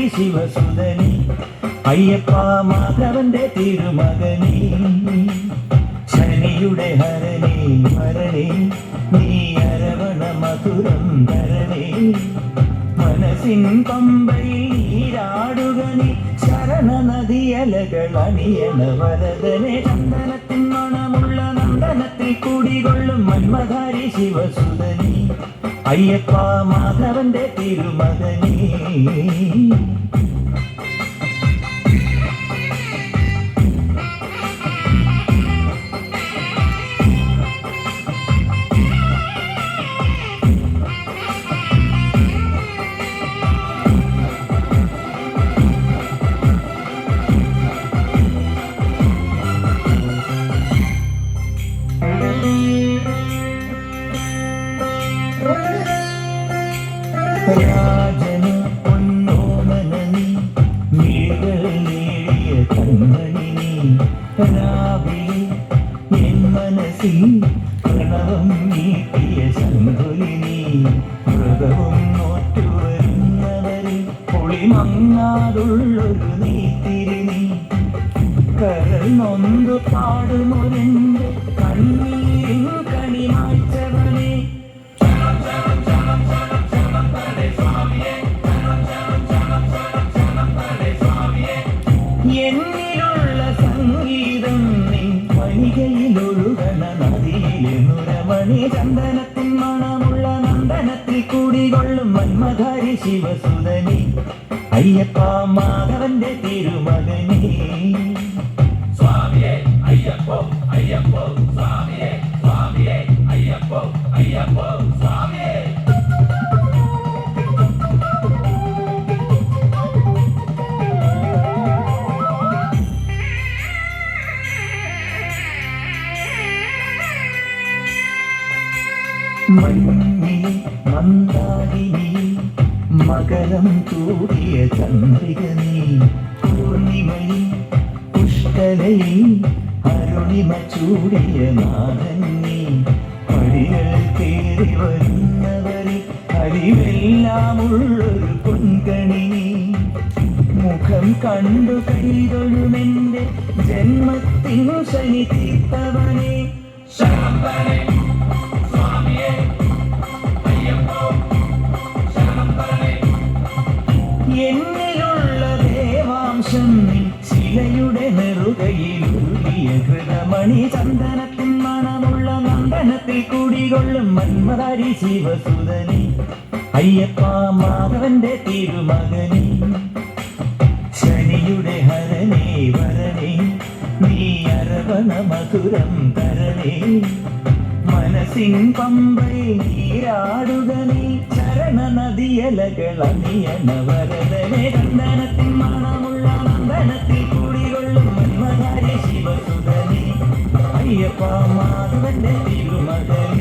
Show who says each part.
Speaker 1: മന്മധാരി ശിവസുതനി അയ്യപ്പ മാധവന്റെ തിരുമകനേ ശനിയുടെ ഹരണേ മരണേ നീ അരവണ മധുരം തരണേ മനസ്സിൻ പമ്പയിൽ നീരാടുക നീ ശരണ നദിയലകൾ അണിയണ വരദനെ ചന്ദനത്തിൻ മണമുള്ള നന്ദനത്തിൽ കൂടികൊള്ളും മന്മധാരി ശിവസുതനി അയ്യപ്പ മാധവന്റെ തിരുമകനേ രാജന് പൊന്നോമനനി നീകൾ നേടിയ കൺമണി നീ രാവിലെ എൻ മനസ്സിൽ പ്രണവം നീട്ടിയ ശംഖുലിനി മൃഗവും നോറ്റുവരുന്നവരിൽ പൊളിമങ്ങാതുള്ളൊരു നീത്തിരി നീ കരൾ നൊന്തു പാടുമൊരെന്റെ കണ്ണീരിൻ കണിമായ്ച്ചവനെ എന്നിലുള്ള സംഗീതം നിൻ വനികയിലൊഴുകണ നദിയിലെ നുരമണി ചന്ദനത്തിൻ മണമുള്ള നന്ദനത്തിൽ കൂടികൊള്ളും മന്മധാരി ശിവസുതനി അയ്യപ്പ മാധവന്റെ തിരുമകനേ
Speaker 2: സ്വാമിയേ അയ്യപ്പോ അയ്യപ്പോ സ്വാമിയേ സ്വാമിയേ അയ്യപ്പോ അയ്യപ്പോ സ്വാമിയേ
Speaker 1: മഞ്ഞിൽ മന്ദാകിനി മകരം തൂകിയ ചന്ദ്രിക നീ പൂർണിമയിൽ പുഷ്കലയിൽ അരുണിമ ചൂടിയ നാഥൻ നീ പടികൾ കയറി വരുന്നവരിൽ അരിവെല്ലാമുള്ളൊരു പൊൻകണി നീ മുഖം കണ്ടു കൈതൊഴുമെന്റെ ജന്മത്തിനു ശനി തീർത്തവനെ
Speaker 2: ശരണംപരേ സ്വാമിയേ അയ്യപ്പോ ശരണംപരേ
Speaker 1: എന്നിലുള്ള ദേവാംശം നീ ശിലയുടെ നെറുകയിലുള്ളിയ ഹൃദമണി ചന്ദനത്തിൻ മണമുള്ള നന്ദനത്തിൽ കൂടികൊള്ളും മന്മധാരി ശിവസുതനി അയ്യപ്പ മാധവന്റെ തിരുമകനേ ശനിയുടെ ഹരണേ വരണേ നീ അരവണ മധുരം തരണേ മനസ്സിൻ പമ്പയിൽ നീരാടുക നീ ശരണ നദിയലകൾ അണിയണ വരദനെ ചന്ദനത്തിൻ മണമുള്ള നന്ദനത്തിൽ കൂടികൊള്ളും മന്മധാരി ശിവസുതനി അയ്യപ്പ മാധവന്റെ തിരുമകനേ